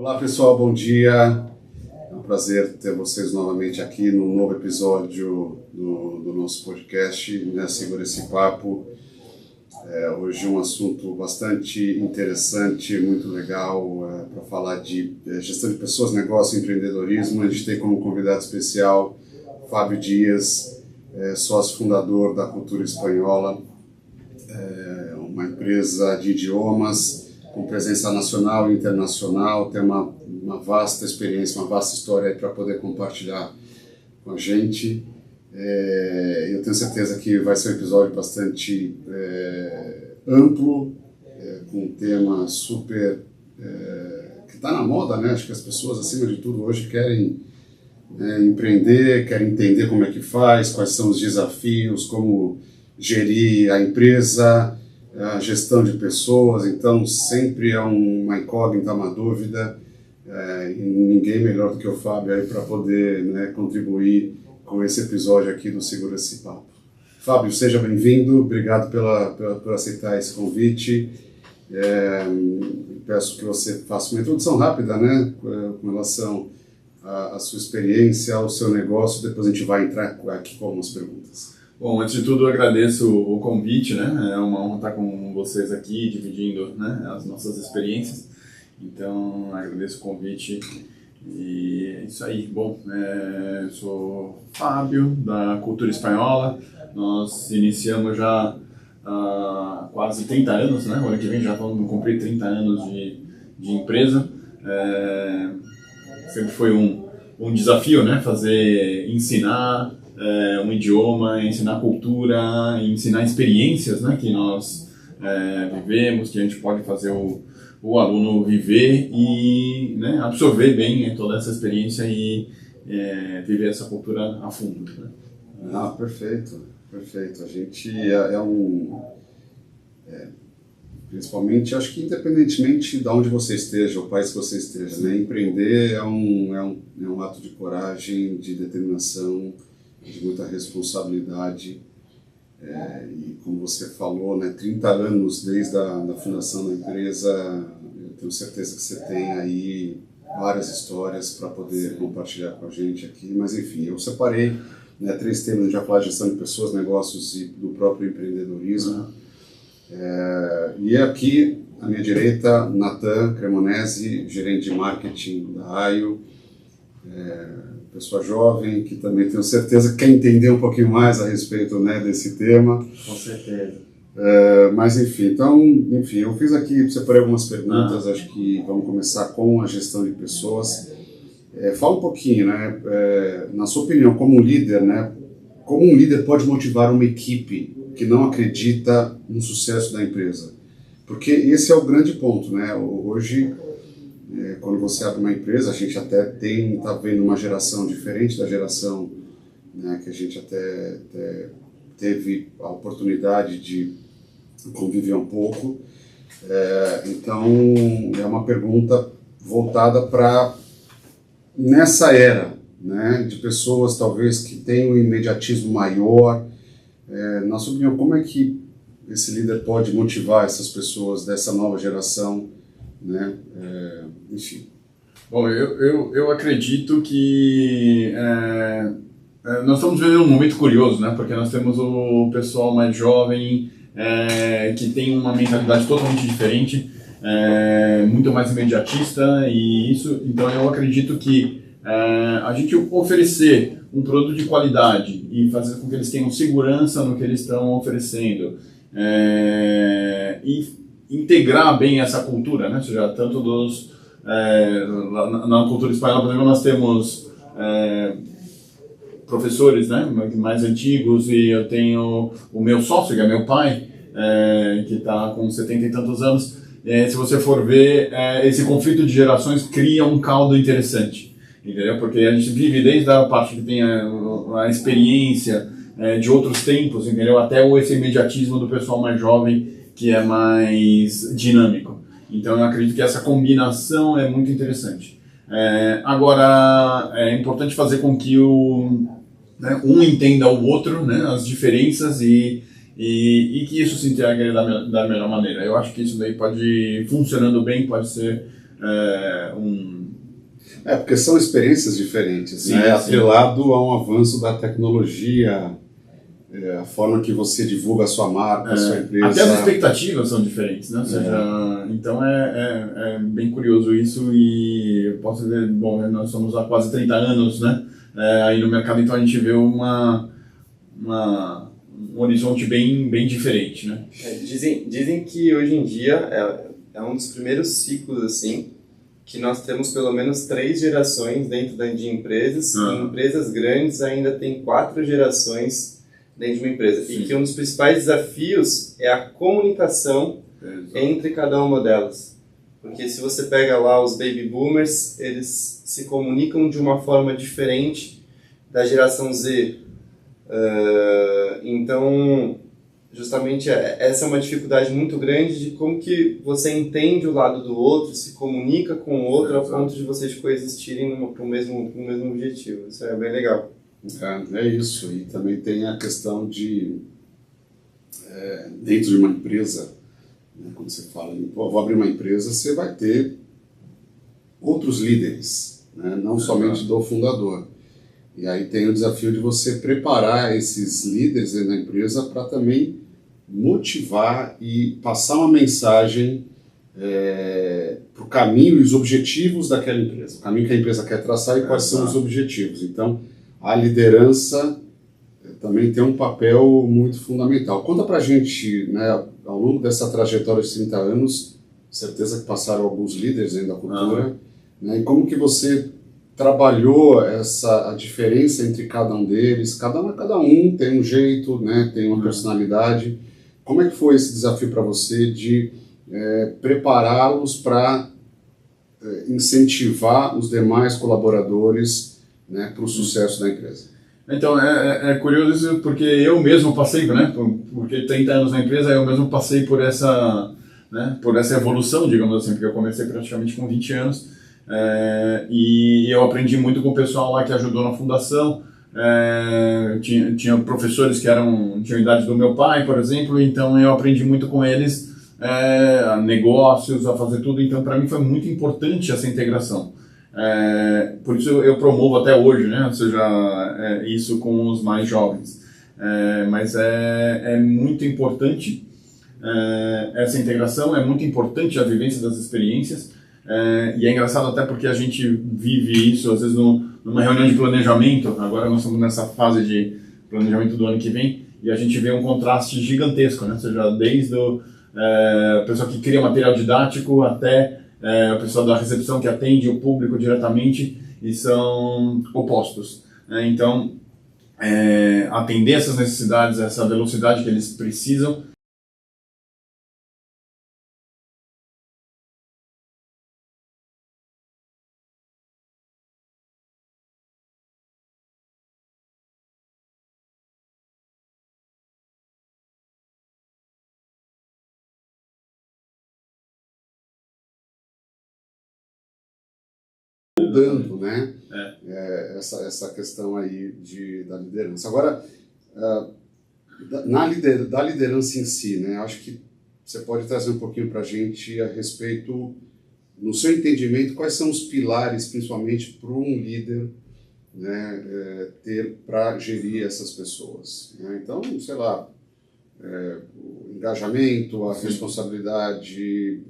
Olá pessoal, bom dia. É um prazer ter vocês novamente aqui no novo episódio do nosso podcast, né? Segura esse papo. Hoje um assunto bastante interessante, muito legal para falar de gestão de pessoas, negócio e empreendedorismo. A gente tem como convidado especial Fábio Dias, sócio fundador da Cultura Espanhola, uma empresa de idiomas com presença nacional e internacional, tem uma vasta experiência, uma vasta história para poder compartilhar com a gente. Eu tenho certeza que vai ser um episódio bastante amplo, com um tema super que está na moda, né? Acho que as pessoas, acima de tudo, hoje querem empreender, querem entender como é que faz, quais são os desafios, como gerir a empresa, a gestão de pessoas. Então sempre é uma incógnita, uma dúvida, e ninguém melhor do que o Fábio aí para poder, né, contribuir com esse episódio aqui do Segura Esse Papo. Fábio, seja bem-vindo, obrigado por aceitar esse convite. Peço que você faça uma introdução rápida, né, com relação à sua experiência, ao seu negócio, depois a gente vai entrar aqui com algumas perguntas. Bom, antes de tudo, eu agradeço o convite, né? É uma honra estar com vocês aqui, dividindo, né, as nossas experiências. Então, agradeço o convite e é isso aí. Bom, eu sou Fábio, da Cultura Espanhola. Nós iniciamos já há quase 30 anos, né? O ano que vem já vamos cumprir 30 anos de empresa. Sempre foi um desafio, né? Ensinar um idioma, ensinar cultura, ensinar experiências, né, que nós vivemos, que a gente pode fazer o aluno viver e, né, absorver bem toda essa experiência e viver essa cultura a fundo, né? Perfeito. A gente principalmente, acho que independentemente de onde você esteja, o país que você esteja, né, empreender é um ato de coragem, de determinação, de muita responsabilidade, e como você falou, né, 30 anos desde a fundação da empresa, eu tenho certeza que você tem aí várias histórias para poder compartilhar com a gente aqui, mas enfim, eu separei, né, 3 temas: a gente vai falar de gestão de pessoas, negócios e do próprio empreendedorismo. E aqui, à minha direita, Nathan Cremonesi, gerente de marketing da AIO, pessoa jovem, que também tenho certeza que quer entender um pouquinho mais a respeito, né, desse tema. Com certeza. Mas enfim, eu fiz aqui, separei algumas perguntas, acho que vamos começar com a gestão de pessoas. Fala um pouquinho, né, na sua opinião, como um líder, né, como um líder pode motivar uma equipe que não acredita no sucesso da empresa? Porque esse é o grande ponto, né, hoje... Quando você abre uma empresa, a gente até está vendo uma geração diferente da geração, né, que a gente até teve a oportunidade de conviver um pouco. Então, é uma pergunta voltada para nessa era, né, de pessoas talvez que têm um imediatismo maior. Na sua opinião, como é que esse líder pode motivar essas pessoas dessa nova geração, né? Enfim. Bom, eu acredito que nós estamos vivendo um momento curioso, né? Porque nós temos o pessoal mais jovem que tem uma mentalidade totalmente diferente, muito mais imediatista, e isso, então eu acredito que a gente oferecer um produto de qualidade e fazer com que eles tenham segurança no que eles estão oferecendo, e integrar bem essa cultura, né? Ou seja, tanto na cultura espanhola, por exemplo, nós temos professores, né, mais antigos, e eu tenho o meu sócio, que é meu pai, que está com 70 e tantos anos. Se você for ver, esse conflito de gerações cria um caldo interessante, entendeu? Porque a gente vive desde a parte que tem a experiência de outros tempos, entendeu? Até esse imediatismo do pessoal mais jovem, que é mais dinâmico. Então eu acredito que essa combinação é muito interessante. Agora, é importante fazer com que um entenda o outro, né, as diferenças, e que isso se integre da melhor maneira. Eu acho que isso daí pode, funcionando bem, pode ser Porque são experiências diferentes, sim, né? sim. Atrelado a um avanço da tecnologia, a forma que você divulga a sua marca, a sua empresa. Até as expectativas são diferentes, né? Ou seja, então é bem curioso isso e eu posso dizer, bom, nós somos há quase 30 anos, né? Aí no mercado, então a gente vê um horizonte bem diferente, né? Dizem que hoje em dia é um dos primeiros ciclos, assim, que nós temos pelo menos 3 gerações dentro de empresas. Em empresas grandes ainda tem 4 gerações dentro de uma empresa. Sim. E que um dos principais desafios é a comunicação entre cada uma delas. Porque se você pega lá os baby boomers, eles se comunicam de uma forma diferente da geração Z. Então, justamente essa é uma dificuldade muito grande de como que você entende o lado do outro, se comunica com o outro a ponto de vocês coexistirem para o mesmo objetivo. Isso é bem legal. É isso. E também tem a questão de, dentro de uma empresa, né, quando você fala em vou abrir uma empresa, você vai ter outros líderes, né, não somente do fundador. E aí tem o desafio de você preparar esses líderes dentro da empresa para também motivar e passar uma mensagem para o caminho e os objetivos daquela empresa. O caminho que a empresa quer traçar e quais são os objetivos. Então, a liderança também tem um papel muito fundamental. Conta pra gente, né, ao longo dessa trajetória de 30 anos, certeza que passaram alguns líderes dentro da cultura, né, e como que você trabalhou a diferença entre cada um deles. Cada um tem um jeito, né, tem uma personalidade. Como é que foi esse desafio para você de prepará-los para incentivar os demais colaboradores, né, para o sucesso da empresa? Então, é curioso isso porque eu mesmo passei, né, porque 30 anos na empresa, eu mesmo passei por essa evolução, digamos assim, porque eu comecei praticamente com 20 anos, e eu aprendi muito com o pessoal lá que ajudou na fundação. Tinha professores que tinham a idade do meu pai, por exemplo, então eu aprendi muito com eles, a negócios, a fazer tudo, então para mim foi muito importante essa integração. Por isso eu promovo até hoje, né? Ou seja, isso com os mais jovens. Mas é muito importante essa integração, é muito importante a vivência das experiências, e é engraçado até porque a gente vive isso às vezes numa reunião de planejamento. Agora nós estamos nessa fase de planejamento do ano que vem e a gente vê um contraste gigantesco, né? Ou seja, desde a pessoa que cria material didático até o pessoal da recepção que atende o público diretamente, e são opostos. Então, atender essas necessidades, essa velocidade que eles precisam. Mudando, né? Essa questão aí da liderança. Agora, da liderança em si, né? Acho que você pode trazer um pouquinho para a gente a respeito, no seu entendimento, quais são os pilares, principalmente para um líder, né, ter para gerir essas pessoas, né? Então, sei lá, o engajamento, a responsabilidade,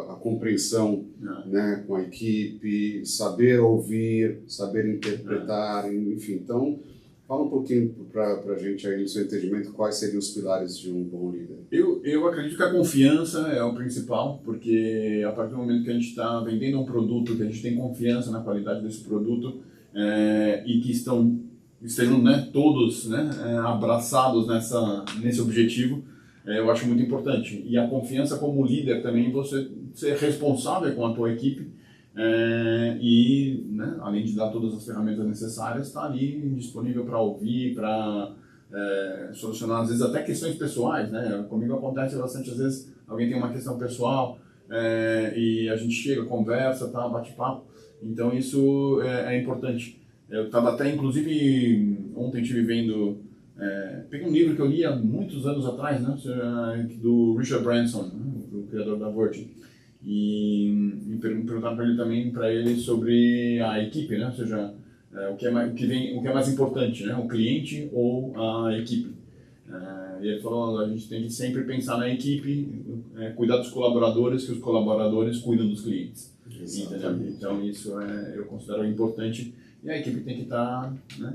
a compreensão, né, com a equipe, saber ouvir, saber interpretar, enfim. Então, fala um pouquinho para a gente aí, no seu entendimento, quais seriam os pilares de um bom líder. Eu acredito que a confiança é o principal, porque a partir do momento que a gente está vendendo um produto, que a gente tem confiança na qualidade desse produto, e que estejam, né, todos, né, abraçados nesse objetivo, eu acho muito importante. E a confiança como líder também, você ser responsável com a tua equipe, e, né, além de dar todas as ferramentas necessárias, estar ali disponível para ouvir, para solucionar às vezes até questões pessoais, né? Comigo acontece bastante, às vezes alguém tem uma questão pessoal, e a gente chega, conversa, tá, bate papo. Então isso é importante. Eu estava até, inclusive, ontem estive vendo, peguei um livro que eu li há muitos anos atrás, né, do Richard Branson, né, o criador da Virgin. e perguntar para ele também sobre a equipe, né? Ou seja, o que é mais importante, né? O cliente ou a equipe. E ele falou, a gente tem que sempre pensar na equipe, cuidar dos colaboradores, que os colaboradores cuidam dos clientes. Então isso eu considero importante, e a equipe tem que estar, né,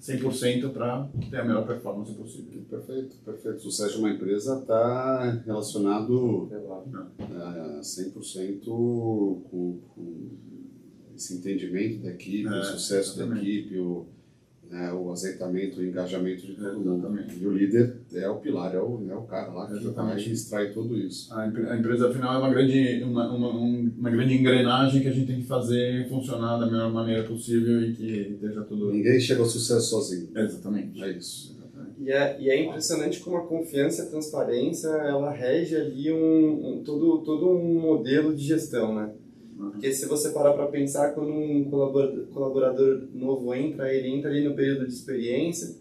100% para ter a melhor performance possível. Perfeito, perfeito. O sucesso de uma empresa está relacionado 100% com esse entendimento da equipe, o sucesso da equipe, o azeitamento, o engajamento de todo mundo. E o líder é o pilar, é o cara lá que vai e extrai tudo isso. A empresa, afinal, é uma grande engrenagem que a gente tem que fazer funcionar da melhor maneira possível e que esteja tudo... Ninguém chega ao sucesso sozinho. Exatamente. É isso. E é impressionante como a confiança e a transparência, ela rege ali todo um modelo de gestão, né? Porque se você parar para pensar, quando um colaborador novo entra, ele entra ali no período de experiência,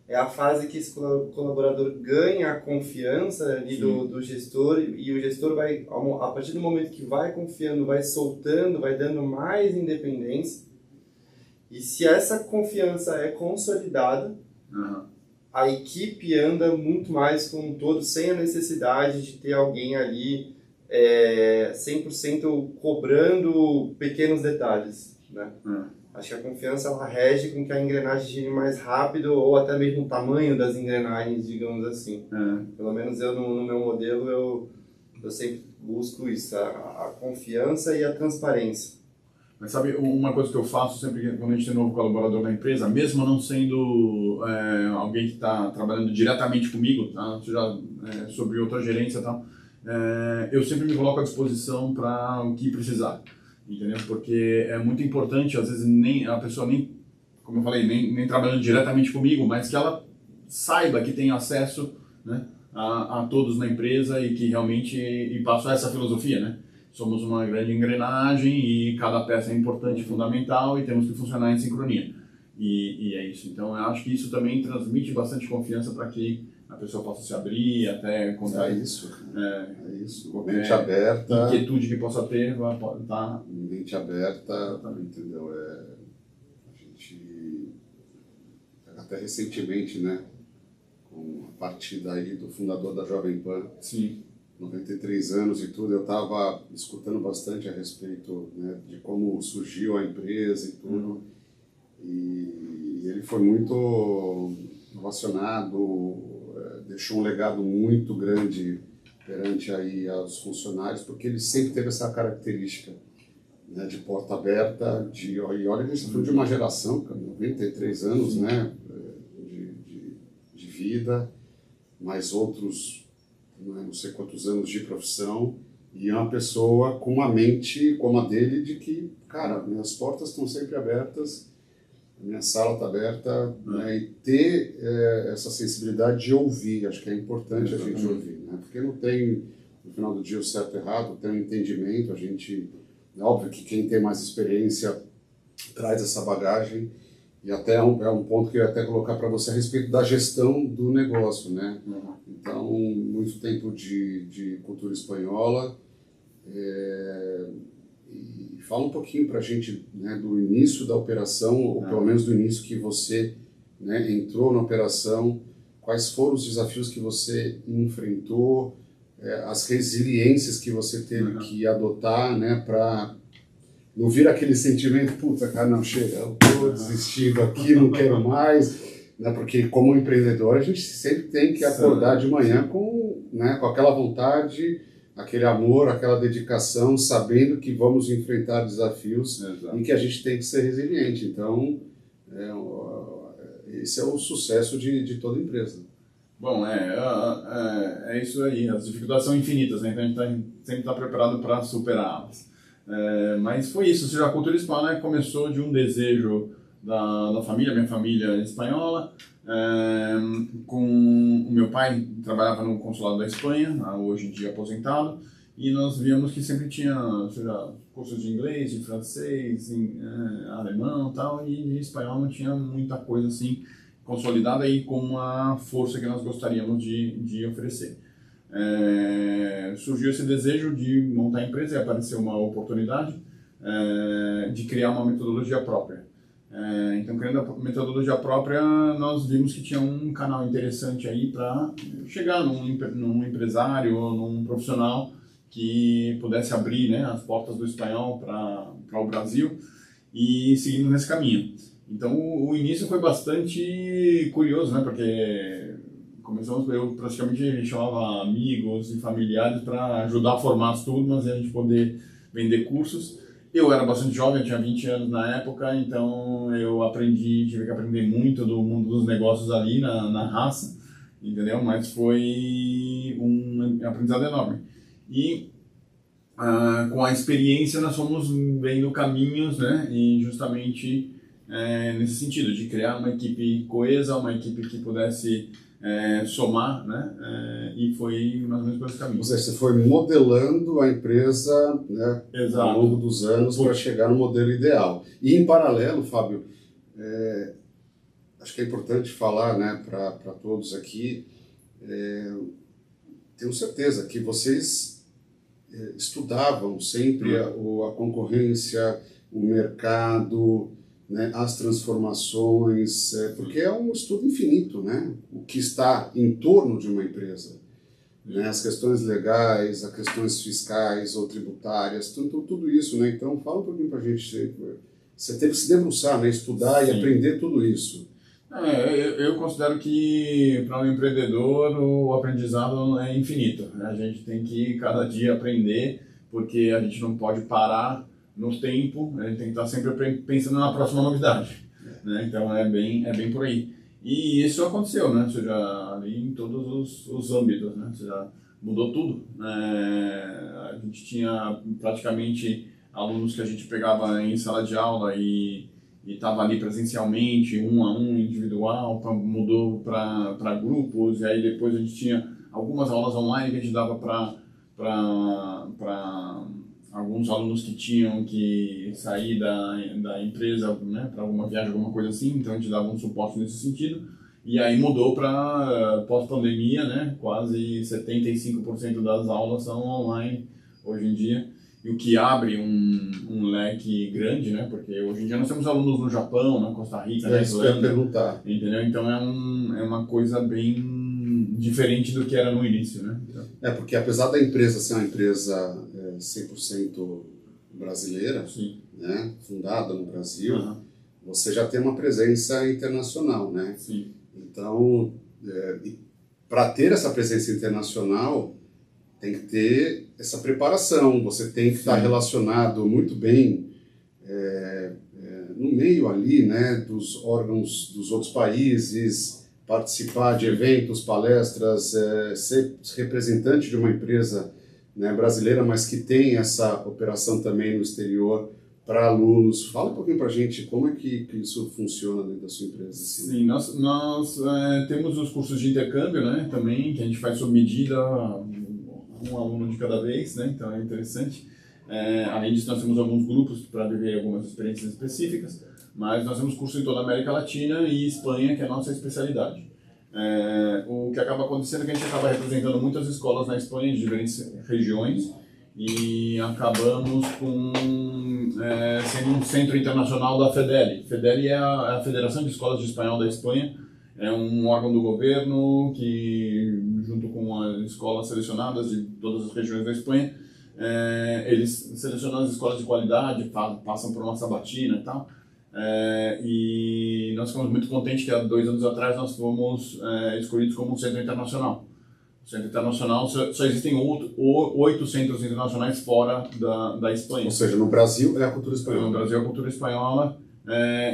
é a fase que esse colaborador ganha a confiança ali do gestor, e o gestor vai, a partir do momento que vai confiando, vai soltando, vai dando mais independência. E se essa confiança é consolidada, a equipe anda muito mais com um todo, sem a necessidade de ter alguém ali 100% cobrando pequenos detalhes, né? Acho que a confiança ela rege com que a engrenagem gire mais rápido, ou até mesmo o tamanho das engrenagens, digamos assim. Pelo menos eu no meu modelo eu sempre busco isso, a confiança e a transparência. Mas sabe, uma coisa que eu faço sempre quando a gente tem um novo colaborador na empresa, mesmo não sendo alguém que está trabalhando diretamente comigo, tá? Seja sobre outra gerência e tal, eu sempre me coloco à disposição para o que precisar, entendeu? Porque é muito importante, às vezes a pessoa como eu falei, nem trabalhando diretamente comigo, mas que ela saiba que tem acesso, né, a todos na empresa e que realmente passo essa filosofia, né? Somos uma grande engrenagem e cada peça é importante, fundamental, e temos que funcionar em sincronia. E é isso. Então eu acho que isso também transmite bastante confiança para que a pessoa possa se abrir, até contar isso. Mente aberta. Inquietude que possa ter, vai estar. Mente aberta, entendeu? A gente, até recentemente, né, com a partida aí do fundador da Jovem Pan, 93 anos e tudo, eu estava escutando bastante a respeito, né, de como surgiu a empresa e tudo. E ele foi muito relacionado, deixou um legado muito grande perante aí aos funcionários, porque ele sempre teve essa característica, né, de porta aberta, e olha, ele foi de uma geração, 93 anos, né, de vida, mais outros, não sei quantos anos de profissão, e é uma pessoa com uma mente como a dele, de que, cara, minhas portas estão sempre abertas, a minha sala está aberta, né, e ter essa sensibilidade de ouvir, acho que é importante a gente ouvir, né, porque não tem, no final do dia, o certo e errado, tem um entendimento, a gente, é óbvio que quem tem mais experiência traz essa bagagem, e até é um ponto que eu ia até colocar para você a respeito da gestão do negócio, né, então, muito tempo de cultura espanhola, e fala um pouquinho para a gente, né, do início da operação, ou pelo menos do início que você, né, entrou na operação, quais foram os desafios que você enfrentou, as resiliências que você teve que adotar, né, para não vir aquele sentimento, puta, cara, não, chega, eu estou desistindo aqui, não quero mais, né, porque como empreendedor a gente sempre tem que acordar de manhã com, né, com aquela vontade, aquele amor, aquela dedicação, sabendo que vamos enfrentar desafios e que a gente tem que ser resiliente. Então, esse é o sucesso de toda empresa. Bom, é isso aí. As dificuldades são infinitas, né? Então a gente sempre está preparado para superá-las. Mas foi isso. Ou seja, a cultura hispana começou de um desejo da família, minha família é espanhola, com o meu pai trabalhava no consulado da Espanha, hoje em dia aposentado, e nós víamos que sempre tinha, ou seja, cursos de inglês, de francês, alemão e tal, e de espanhol não tinha muita coisa assim consolidada e com uma força que nós gostaríamos de oferecer. surgiu esse desejo de montar a empresa e apareceu uma oportunidade de criar uma metodologia própria. Então, criando a metodologia própria, nós vimos que tinha um canal interessante aí para chegar num empresário, num profissional que pudesse abrir, né, as portas do espanhol para o Brasil e seguindo nesse caminho. Então, o início foi bastante curioso, né, porque eu praticamente chamava amigos e familiares para ajudar a formar as turmas e a gente poder vender cursos. Eu era bastante jovem, eu tinha 20 anos na época, então eu tive que aprender muito do mundo dos negócios ali na raça, entendeu? Mas foi um aprendizado enorme. E com a experiência nós fomos vendo caminhos, né? E justamente nesse sentido, de criar uma equipe coesa, uma equipe que pudesse somar, né? E foi mais ou menos por esse caminho. Ou seja, você foi modelando a empresa, né, ao longo dos anos para chegar no modelo ideal. E em paralelo, Fábio, acho que é importante falar, né, para todos aqui, tenho certeza que vocês estudavam sempre a concorrência, o mercado, né, as transformações, porque é um estudo infinito, né? O que está em torno de uma empresa, né? As questões legais, as questões fiscais ou tributárias, tudo isso, né? Então, fala um pouquinho para a gente. Você teve que se debruçar, né? Estudar e aprender tudo isso. Eu considero que para um empreendedor o aprendizado é infinito, né? A gente tem que cada dia aprender, porque a gente não pode parar no tempo, a gente tem que estar sempre pensando na próxima novidade, né? Então é bem por aí. E isso aconteceu, né? Ou seja, ali em todos os âmbitos, né? Ou seja, mudou tudo. A gente tinha praticamente alunos que a gente pegava em sala de aula e estava ali presencialmente, um a um, individual, mudou para grupos, e aí depois a gente tinha algumas aulas online que a gente dava para alguns alunos que tinham que sair da empresa, né, para alguma viagem, alguma coisa assim, então a gente dava um suporte nesse sentido. E aí mudou para pós-pandemia, né, quase 75% das aulas são online hoje em dia, e o que abre um leque grande, né, porque hoje em dia nós temos alunos no Japão, na Costa Rica, na Islândia, entendeu? Então é uma coisa bem diferente do que era no início, né? Então, porque apesar da empresa ser uma empresa 100% brasileira, né, fundada no Brasil, você já tem uma presença internacional, né? Sim. Então, para ter essa presença internacional, tem que ter essa preparação, você tem que estar relacionado muito bem no meio ali, né, dos órgãos dos outros países, participar de eventos, palestras, ser representante de uma empresa, né, brasileira, mas que tem essa operação também no exterior para alunos. Fala um pouquinho para a gente como é que isso funciona dentro da sua empresa. Assim. Sim, nós temos os cursos de intercâmbio, né, também, que a gente faz sob medida, um aluno de cada vez, né, então é interessante. Além disso, nós temos alguns grupos para viver algumas experiências específicas, mas nós temos curso em toda a América Latina e Espanha, que é a nossa especialidade. O que acaba acontecendo é que a gente acaba representando muitas escolas na Espanha, de diferentes regiões, e acabamos sendo um centro internacional da FEDELI. FEDELI é a Federação de Escolas de Espanhol da Espanha, é um órgão do governo que, junto com as escolas selecionadas de todas as regiões da Espanha, eles selecionam as escolas de qualidade, passam por uma sabatina e tal. E nós ficamos muito contentes que há 2 anos atrás nós fomos escolhidos como um centro internacional. O centro internacional, só existem 8 centros internacionais fora da Espanha. Ou seja, no Brasil é a cultura espanhola. No Brasil é a cultura espanhola.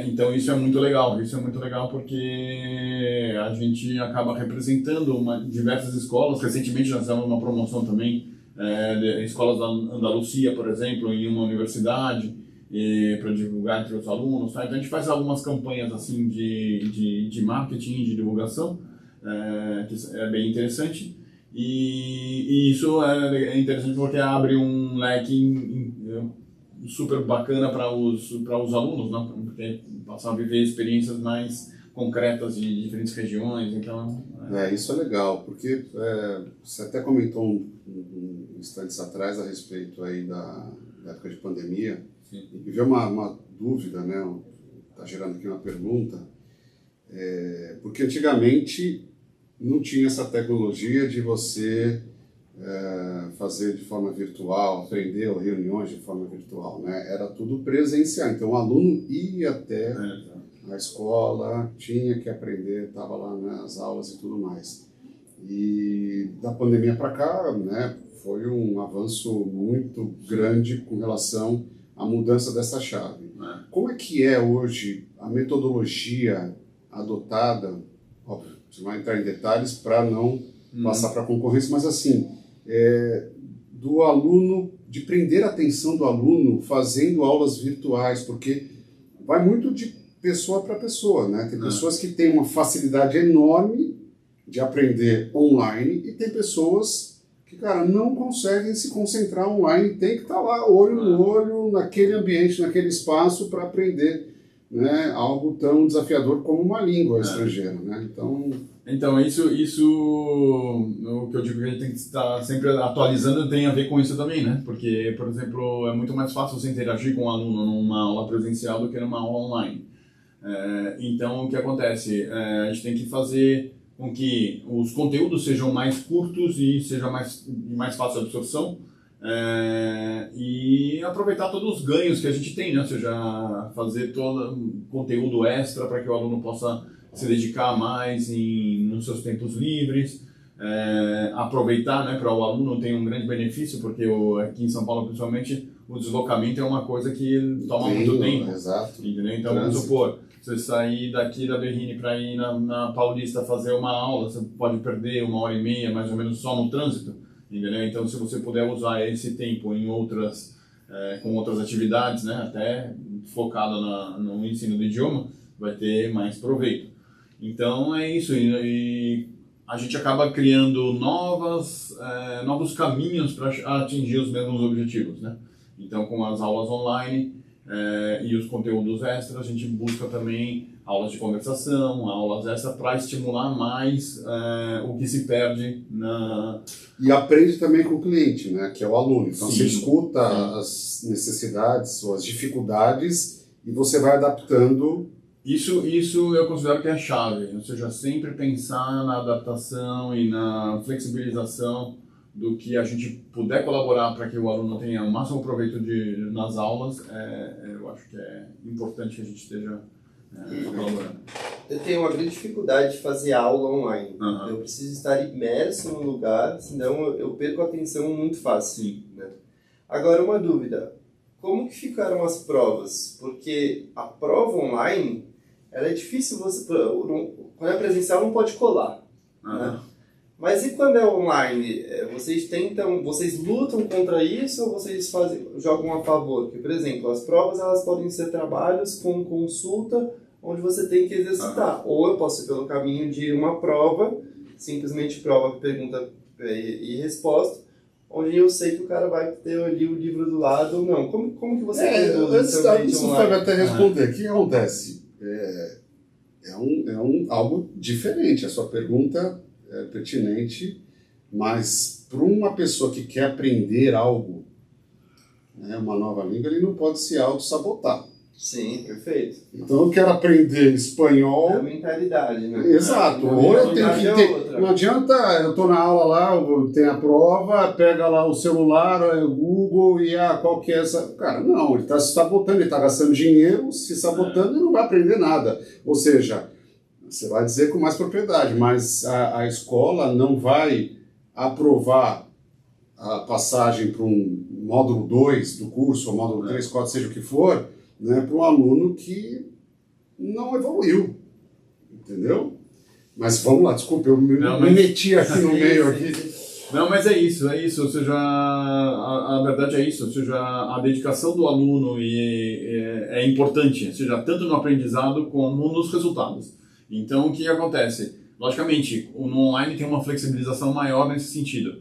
Então isso é muito legal porque a gente acaba representando diversas escolas. Recentemente nós fizemos uma promoção também de escolas da Andalucia, por exemplo, em uma universidade, para divulgar entre os alunos, tá? Então a gente faz algumas campanhas assim de marketing, de divulgação, que é bem interessante, e isso é interessante porque abre um leque super bacana para os alunos, né? Porque passam a viver experiências mais concretas de diferentes regiões, então... Isso é legal, porque você até comentou instantes atrás a respeito aí da época de pandemia, Sim. E veio uma dúvida, né? Está gerando aqui uma pergunta, porque antigamente não tinha essa tecnologia de você fazer de forma virtual, aprender ou reuniões de forma virtual, né? Era tudo presencial, então o aluno ia até a escola, tinha que aprender, estava lá nas aulas e tudo mais. E da pandemia para cá, né, foi um avanço muito grande com relação à mudança dessa chave. Como é que é hoje a metodologia adotada? Óbvio, você vai entrar em detalhes para não passar para a concorrência, mas assim, do aluno, de prender a atenção do aluno fazendo aulas virtuais, porque vai muito de pessoa para pessoa, né? Tem pessoas que têm uma facilidade enorme de aprender online e tem pessoas que, cara, não conseguem se concentrar online, tem que estar lá, olho no olho, naquele ambiente, naquele espaço para aprender, né? Algo tão desafiador como uma língua estrangeira, né? Então, isso o que eu digo que a gente tem que estar sempre atualizando tem a ver com isso também, né? Porque, por exemplo, é muito mais fácil você interagir com um aluno numa aula presencial do que numa aula online. Então, o que acontece? A gente tem que fazer com que os conteúdos sejam mais curtos e seja mais fácil de absorção e aproveitar todos os ganhos que a gente tem, né? Ou seja, fazer todo conteúdo extra para que o aluno possa se dedicar mais nos seus tempos livres, aproveitar, né, para o aluno tem um grande benefício, porque aqui em São Paulo, principalmente, o deslocamento é uma coisa que toma muito tempo. Exato. Entendeu? Então, vamos supor, você sair daqui da Berrini para ir na Paulista fazer uma aula, você pode perder 1h30, mais ou menos, só no trânsito. Entendeu? Então, se você puder usar esse tempo em com outras atividades, né, até focada no ensino do idioma, vai ter mais proveito. Então, é isso. E a gente acaba criando novos caminhos para atingir os mesmos objetivos, né? Então, com as aulas online e os conteúdos extras, a gente busca também aulas de conversação, aulas extras para estimular mais o que se perde E aprende também com o cliente, né? Que é o aluno. Então, Sim. você escuta as necessidades ou as dificuldades e você vai adaptando. Isso eu considero que é a chave, ou seja, sempre pensar na adaptação e na flexibilização do que a gente puder colaborar para que o aluno tenha o máximo proveito nas aulas, eu acho que é importante que a gente esteja colaborando. Eu tenho uma grande dificuldade de fazer aula online. Uhum. Eu preciso estar imerso no lugar, senão eu perco a atenção muito fácil. Sim. Né? Agora, uma dúvida. Como que ficaram as provas? Porque a prova online, ela é difícil, quando é presencial não pode colar. Uhum. Né? Mas e quando é online? Vocês lutam contra isso ou vocês jogam a favor? Porque, por exemplo, as provas elas podem ser trabalhos com consulta onde você tem que exercitar. Ou eu posso ir pelo caminho de uma prova, simplesmente prova, pergunta e resposta, onde eu sei que o cara vai ter ali o livro do lado ou não. Como que você Antes disso, eu até responder. O que acontece? Algo diferente. A sua pergunta é pertinente, mas para uma pessoa que quer aprender algo, né, uma nova língua, ele não pode se auto-sabotar. Sim, perfeito. Então eu quero aprender espanhol. É a mentalidade, né? Exato. Ou eu tenho que ter. Não adianta, eu estou na aula lá, tem a prova, pega lá o celular, o Google e qual que é essa. Cara, não, ele está se sabotando, ele está gastando dinheiro, se sabotando e não vai aprender nada. Ou seja, você vai dizer com mais propriedade, mas a escola não vai aprovar a passagem para um módulo 2 do curso, ou módulo 3, 4, seja o que for, né, para um aluno que não evoluiu, entendeu? Mas vamos lá, desculpa, eu me meti aqui no meio. Não, mas é isso, ou seja, a verdade é isso, ou seja, a dedicação do aluno é importante, ou seja, tanto no aprendizado como nos resultados. Então, o que acontece? Logicamente, no online tem uma flexibilização maior nesse sentido.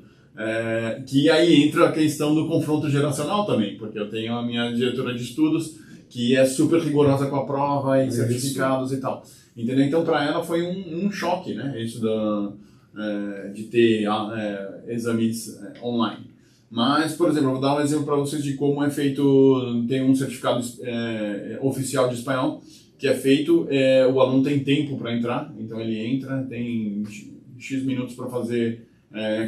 Que aí entra a questão do confronto geracional também, porque eu tenho a minha diretora de estudos que é super rigorosa com a prova e certificados e tal. Entendeu? Então, para ela foi um choque, né? Isso de ter exames online. Mas, por exemplo, eu vou dar um exemplo para vocês de como é feito, tem um certificado oficial de espanhol, que é feito, o aluno tem tempo para entrar, então ele entra, tem X minutos para fazer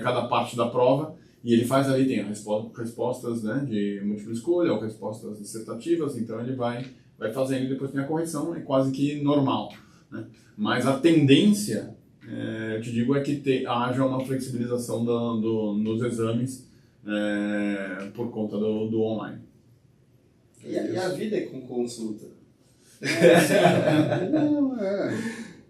cada parte da prova, e ele faz ali, tem respostas, né, de múltipla escolha ou respostas dissertativas, então ele vai fazendo e depois tem a correção, é quase que normal, né? Mas a tendência, eu te digo, é que haja uma flexibilização nos exames por conta do online. E a vida é com consulta?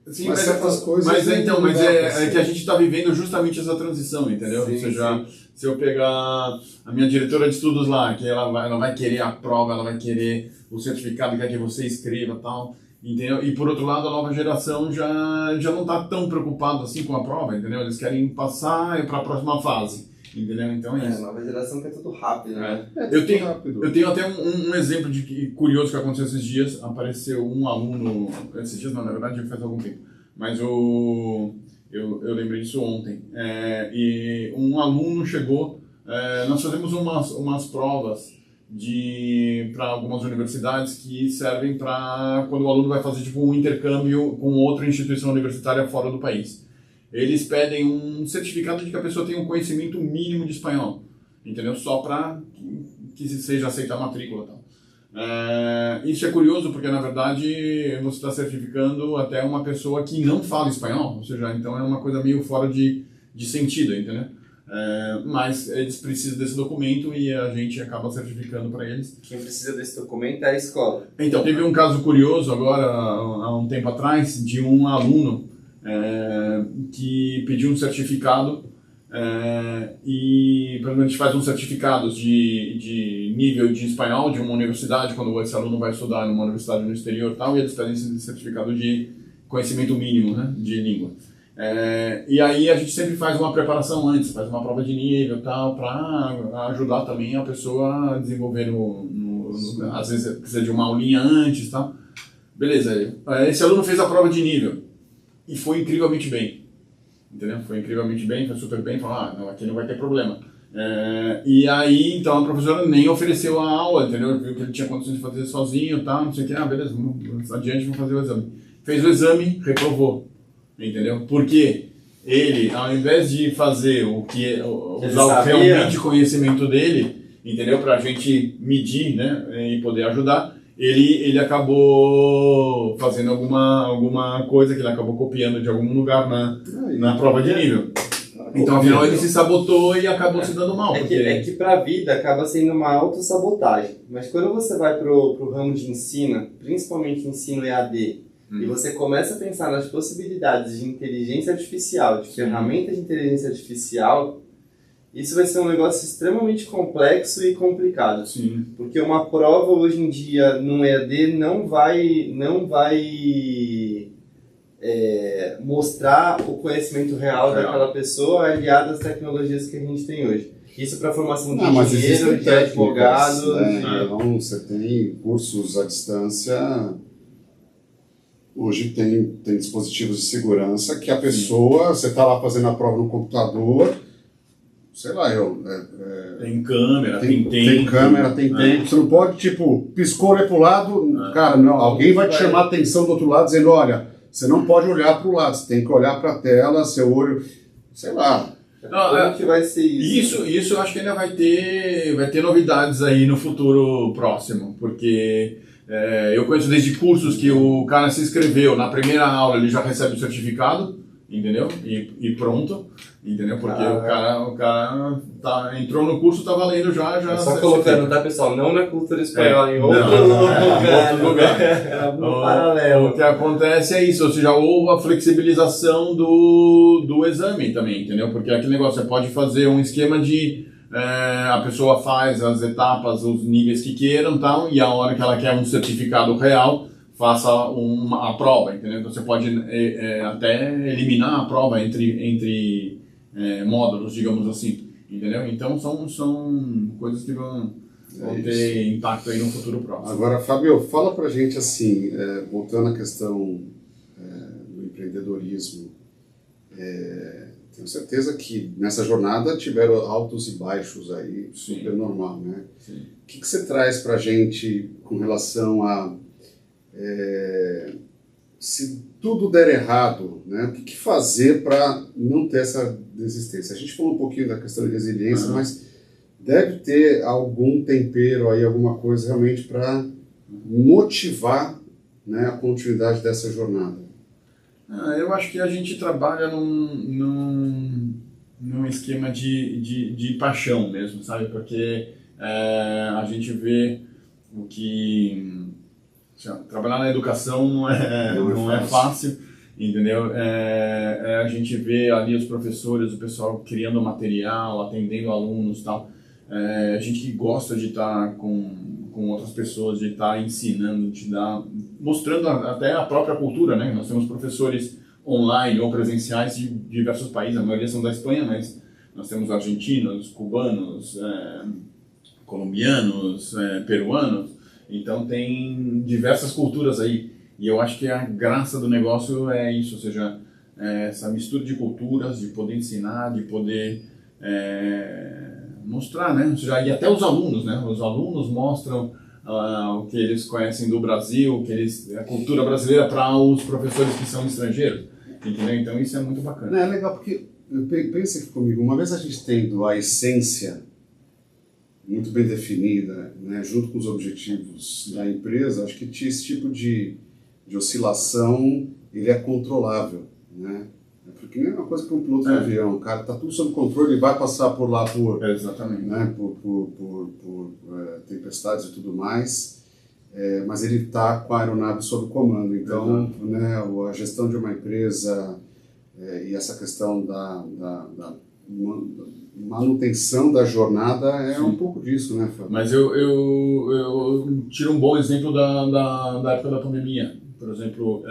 Sim, mas certas coisas... Mas é que a gente está vivendo justamente essa transição, entendeu? Sim, Ou seja, se eu pegar a minha diretora de estudos lá, que ela vai querer a prova, ela vai querer o certificado, quer que você escreva e tal, entendeu? E por outro lado, a nova geração já não está tão preocupada assim com a prova, entendeu? Eles querem passar para a próxima fase. Entendeu? Então é isso. A nova geração quer tudo rápido, né? Eu tenho até um exemplo curioso que aconteceu esses dias. Apareceu um aluno, esses dias não, na verdade faz algum tempo, mas eu lembrei disso ontem. E um aluno chegou, nós fazemos umas provas para algumas universidades que servem para quando o aluno vai fazer tipo um intercâmbio com outra instituição universitária fora do país. Eles pedem um certificado de que a pessoa tem um conhecimento mínimo de espanhol, entendeu? Só para que seja aceita a matrícula e tal. Isso é curioso porque, na verdade, você está certificando até uma pessoa que não fala espanhol, ou seja, então é uma coisa meio fora de sentido, entendeu? Mas eles precisam desse documento e a gente acaba certificando para eles. Quem precisa desse documento é a escola. Então, teve um caso curioso agora, há um tempo atrás, de um aluno que pediu um certificado e, por exemplo, a gente faz uns certificados de nível de espanhol de uma universidade, quando esse aluno vai estudar numa universidade no exterior e tal, e eles pedem esse certificado de conhecimento mínimo, né, de língua. E aí a gente sempre faz uma preparação antes, faz uma prova de nível e tal, para ajudar também a pessoa a desenvolver às vezes precisa de uma aulinha antes e tal. Beleza, esse aluno fez a prova de nível e foi incrivelmente bem, entendeu? Foi incrivelmente bem, foi super bem, falou, não, aqui não vai ter problema. E aí, então, a professora nem ofereceu a aula, entendeu? Viu que ele tinha condições de fazer sozinho e tal, não sei o que, beleza, vamos adiante, vamos fazer o exame. Fez o exame, reprovou, entendeu? Porque ele, ao invés de fazer usar o realmente conhecimento dele, entendeu? Pra gente medir, né, e poder ajudar, ele acabou fazendo alguma coisa que ele acabou copiando de algum lugar na prova de nível. Então, afinal, ele se sabotou e acabou se dando mal. É que para a vida acaba sendo uma autossabotagem. Mas quando você vai pro ramo de ensino, principalmente ensino EAD, e você começa a pensar nas possibilidades de inteligência artificial, de ferramentas de inteligência artificial, isso vai ser um negócio extremamente complexo e complicado. Sim. Porque uma prova hoje em dia no EAD não vai mostrar o conhecimento real daquela pessoa aliado às tecnologias que a gente tem hoje. Isso para a formação de engenheiro, de advogado. Então, você tem cursos à distância. Hoje tem dispositivos de segurança que a pessoa, você está lá fazendo a prova no computador, sei lá, tem câmera, tem tempo. Tem câmera, tem tempo. Você não pode, tipo, piscou, olha pro lado, cara, não, alguém vai te chamar a atenção do outro lado dizendo, olha, você não pode olhar pro lado, você tem que olhar pra tela, seu olho, sei lá. Como que vai ser isso? Isso eu acho que ainda vai ter novidades aí no futuro próximo, porque eu conheço desde cursos que o cara se inscreveu, na primeira aula ele já recebe o certificado, entendeu? E pronto, entendeu? Porque o cara entrou no curso, tá valendo já. Só colocando, tá, pessoal? Não na cultura espanhola, em outro lugar. Paralelo. O que acontece é isso, ou seja, houve a flexibilização do exame também, entendeu? Porque aquele negócio, você pode fazer um esquema de a pessoa faz as etapas, os níveis que queiram, tal, e a hora que ela quer um certificado real, faça a prova, entendeu? Então você pode até eliminar a prova entre módulos, digamos assim, entendeu? Então são coisas que vão vão ter impacto aí no futuro próximo. Agora, Fábio, fala pra gente assim, voltando à questão do empreendedorismo, tenho certeza que nessa jornada tiveram altos e baixos aí, super normal, né? Sim. O que você traz pra gente com relação a se tudo der errado, né? O que fazer para não ter essa desistência? A gente falou um pouquinho da questão de resiliência, mas deve ter algum tempero aí, alguma coisa realmente para motivar, né, a continuidade dessa jornada. Eu acho que a gente trabalha num esquema de paixão mesmo, sabe? Porque a gente vê o que... trabalhar na educação não é fácil, entendeu? A gente vê ali os professores, o pessoal criando material, atendendo alunos e tal. A gente que gosta de estar com outras pessoas, de estar ensinando, mostrando até a própria cultura, né? Nós temos professores online ou presenciais de diversos países, a maioria são da Espanha, mas nós temos argentinos, cubanos, colombianos, peruanos, então tem diversas culturas aí. E eu acho que a graça do negócio é isso, ou seja, essa mistura de culturas, de poder ensinar, de poder mostrar, né? Ou seja, e até os alunos, né? Os alunos mostram o que eles conhecem do Brasil, a cultura brasileira para os professores que são estrangeiros, entendeu? Então isso é muito bacana. É legal porque, pensa aqui comigo, uma vez a gente tendo a essência muito bem definida, né, junto com os objetivos da empresa, acho que esse tipo de oscilação ele é controlável, né? Porque não é uma coisa para um piloto de avião, cara, tá tudo sob controle, ele vai passar por lá exatamente, né, por tempestades e tudo mais, mas ele está com a aeronave sob comando. Então, né, a gestão de uma empresa e essa questão da manutenção da jornada é um pouco disso, né, Fábio? Mas eu tiro um bom exemplo da época da pandemia. Por exemplo,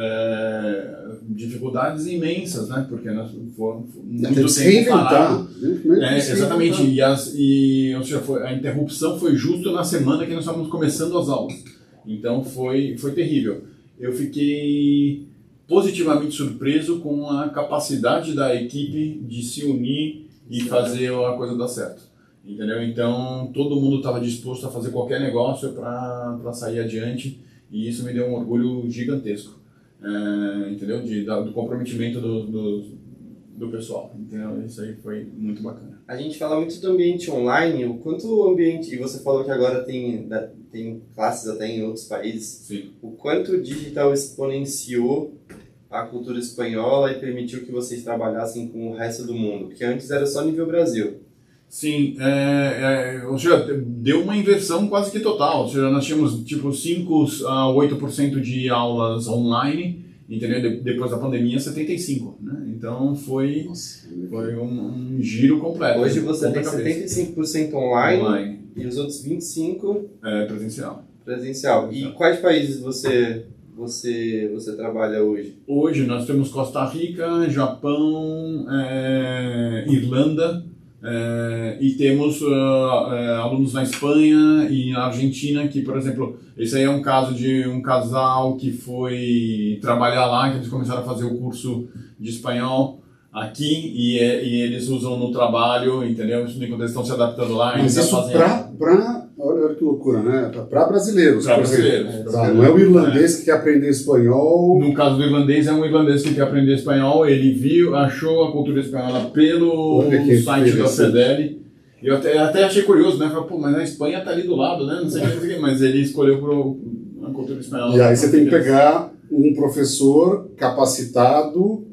dificuldades imensas, né? Porque nós fomos muito tempo parado. Exatamente. Ou seja, a interrupção foi justo na semana que nós estávamos começando as aulas. Então foi terrível. Eu fiquei positivamente surpreso com a capacidade da equipe de se unir e fazer a coisa dar certo. Entendeu? Então todo mundo estava disposto a fazer qualquer negócio para sair adiante. E isso me deu um orgulho gigantesco, entendeu? Do comprometimento do pessoal. Então, isso aí foi muito bacana. A gente fala muito do ambiente online, o quanto o ambiente... E você falou que agora tem classes até em outros países. Sim. O quanto o digital exponenciou a cultura espanhola e permitiu que vocês trabalhassem com o resto do mundo? Porque antes era só nível Brasil. Sim, ou seja, deu uma inversão quase que total. Ou seja, nós tínhamos tipo 5 a 8% de aulas online, entendeu? Depois da pandemia, 75%, né? Então foi um giro completo. Hoje você tem 75% online e os outros 25% presencial. E quais países você trabalha hoje? Hoje nós temos Costa Rica, Japão, Irlanda, e temos alunos na Espanha e na Argentina, que, por exemplo, esse aí é um caso de um casal que foi trabalhar lá, que eles começaram a fazer o curso de espanhol aqui e eles usam no trabalho, entendeu? Enquanto eles estão se adaptando lá. Mas isso olha que loucura, né? Para brasileiros. Para brasileiros. Não é o irlandês que quer aprender espanhol. No caso do irlandês, é um irlandês que quer aprender espanhol. Ele achou a cultura espanhola pelo site da Fedele. Eu até achei curioso, né? Falei, pô, mas a Espanha tá ali do lado, né? Não sei o que, mas ele escolheu a cultura espanhola. E aí você tem que pegar um professor capacitado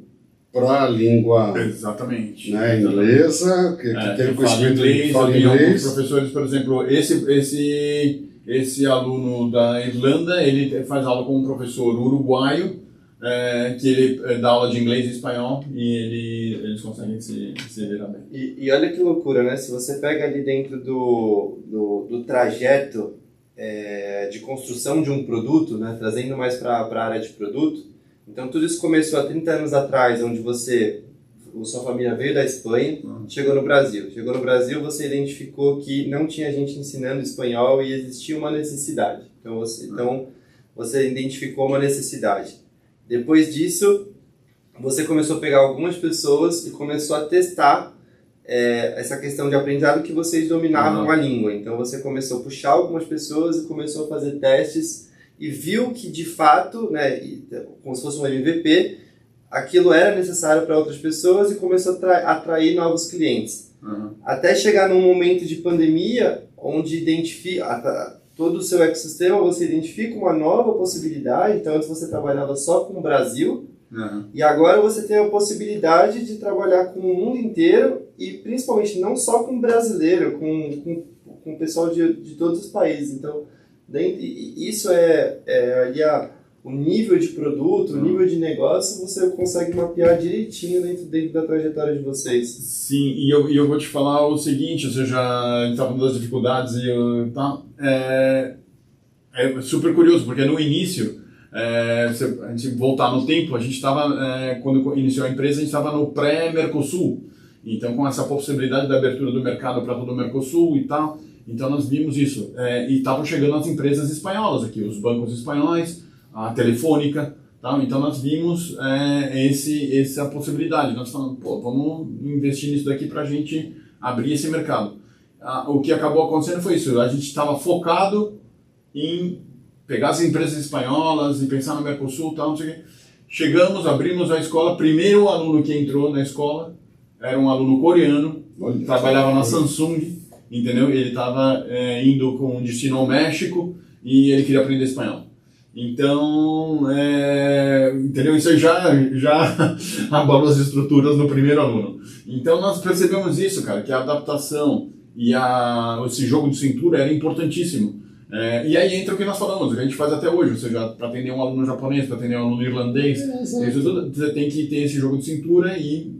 para a língua, exatamente, né, inglesa, que tem conhecimento inglês. Eu tenho alguns professores, por exemplo, esse aluno da Irlanda, ele faz aula com um professor uruguaio, que ele dá aula de inglês e espanhol e eles conseguem se virar bem. E olha que loucura, né? Se você pega ali dentro do trajeto de construção de um produto, né, trazendo mais para a área de produto, então tudo isso começou há 30 anos atrás, onde você sua família veio da Espanha, chegou no Brasil. Chegou no Brasil, você identificou que não tinha gente ensinando espanhol e existia uma necessidade. Então você identificou uma necessidade. Depois disso, você começou a pegar algumas pessoas e começou a testar essa questão de aprendizado que vocês dominavam a língua. Então você começou a puxar algumas pessoas e começou a fazer testes e viu que de fato, né, como se fosse um MVP, aquilo era necessário para outras pessoas e começou a atrair novos clientes. Até chegar num momento de pandemia, onde todo o seu ecossistema, você identifica uma nova possibilidade. Então antes você trabalhava só com o Brasil, e agora você tem a possibilidade de trabalhar com o mundo inteiro e principalmente não só com brasileiro, com o pessoal de todos os países. Então, isso ali o nível de produto, o nível de negócio, você consegue mapear direitinho dentro da trajetória de vocês. Sim, e eu vou te falar o seguinte, ou seja, a gente estava falando das dificuldades é super curioso, porque no início, se a gente voltar no tempo, a gente estava, quando iniciou a empresa, a gente estava no pré-Mercosul. Então, com essa possibilidade da abertura do mercado para todo o Mercosul e tal, então nós vimos isso. E estavam chegando as empresas espanholas aqui, os bancos espanhóis, a Telefônica, tal. Então nós vimos essa possibilidade. Nós falamos, vamos investir nisso daqui para a gente abrir esse mercado. O que acabou acontecendo foi isso. A gente estava focado em pegar as empresas espanholas e pensar no Mercosul, tal, não sei o quê. Chegamos, abrimos a escola. Primeiro aluno que entrou na escola era um aluno coreano, trabalhava na Samsung, entendeu? Ele estava indo com destino ao México e ele queria aprender espanhol. Então, entendeu? Isso aí já abalou as estruturas no primeiro aluno. Então nós percebemos isso, cara, que a adaptação e esse jogo de cintura era importantíssimo. E aí entra o que nós falamos, o que a gente faz até hoje, ou seja, para atender um aluno japonês, para atender um aluno irlandês, isso tudo, você tem que ter esse jogo de cintura e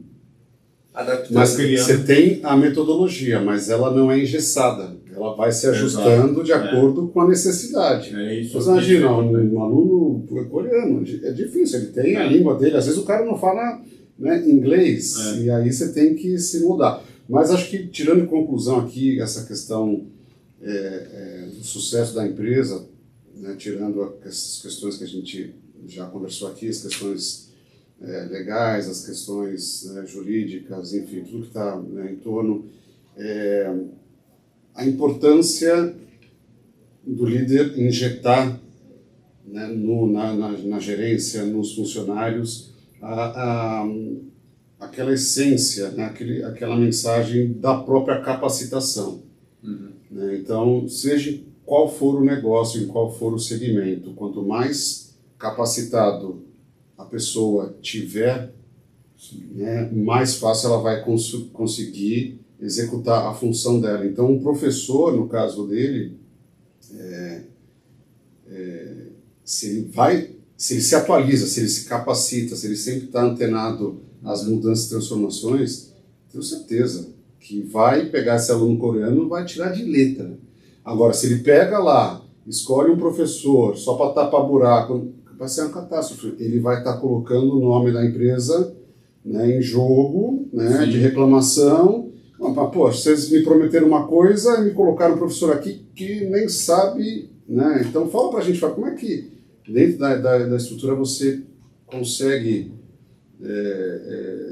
adaptar. Mas você tem a metodologia, mas ela não é engessada. Ela vai se ajustando de acordo com a necessidade. Isso. Mas imagina, um aluno coreano, é difícil, ele tem a língua dele, às vezes o cara não fala, né, inglês, e aí você tem que se mudar. Mas acho que, tirando em conclusão aqui essa questão do sucesso da empresa, né, tirando essas questões que a gente já conversou aqui, as questões legais, as questões jurídicas, enfim, tudo que está, né, em torno, a importância do líder injetar, né, na gerência, nos funcionários, aquela essência, né, aquela mensagem da própria capacitação. Né? Então, seja qual for o negócio, em qual for o segmento, quanto mais capacitado a pessoa tiver, né, mais fácil ela vai conseguir executar a função dela. Então, um professor, no caso dele, se ele se atualiza, se ele se capacita, se ele sempre está antenado às mudanças e transformações, tenho certeza que vai pegar esse aluno coreano e vai tirar de letra. Agora, se ele pega lá, escolhe um professor só para tapar buraco, vai ser uma catástrofe. Ele vai estar colocando o nome da empresa, né, em jogo, né, de reclamação. Pô, vocês me prometeram uma coisa e me colocaram um professor aqui que nem sabe, né? Então fala pra gente, como é que dentro da estrutura você consegue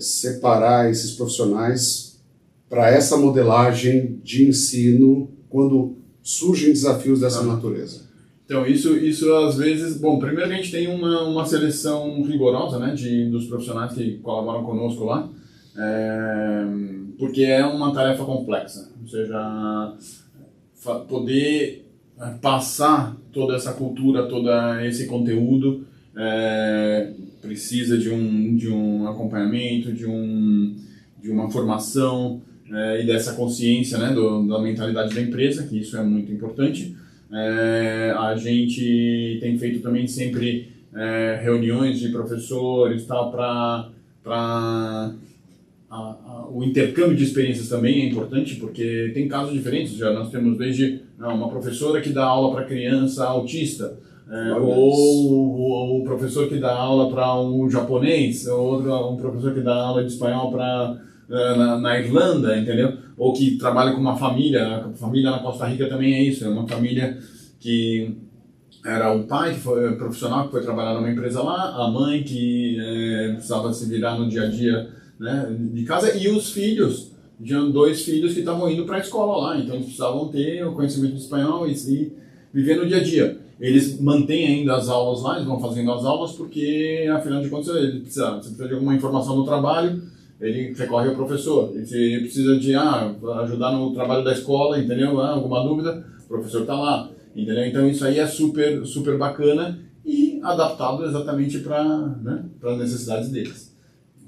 separar esses profissionais para essa modelagem de ensino quando surgem desafios dessa natureza? Então, isso às vezes... Bom, primeiro a gente tem uma seleção rigorosa, né, dos profissionais que colaboram conosco lá, porque é uma tarefa complexa. Ou seja, poder passar toda essa cultura, todo esse conteúdo, precisa de um acompanhamento, de uma formação e dessa consciência, né, da mentalidade da empresa, que isso é muito importante. A gente tem feito também sempre reuniões de professores para o intercâmbio de experiências também é importante, porque tem casos diferentes. Já nós temos desde uma professora que dá aula para criança autista, ou o professor que dá aula para um japonês, ou um professor que dá aula de espanhol na Irlanda, entendeu? Ou que trabalha com uma família, a família na Costa Rica também é isso, é uma família que era um pai que foi profissional, que foi trabalhar numa empresa lá, a mãe que precisava se virar no dia a dia, né, de casa, e os filhos, tinham 2 filhos que estavam indo para a escola lá, então eles precisavam ter o conhecimento de espanhol e viver no dia a dia. Eles mantêm ainda as aulas lá, eles vão fazendo as aulas porque, afinal de contas, você precisa de alguma informação no trabalho, ele recorre ao professor. E se precisa de ajudar no trabalho da escola, entendeu? Alguma dúvida, o professor está lá, entendeu? Então isso aí é super, super bacana e adaptado exatamente para, né, as necessidades deles.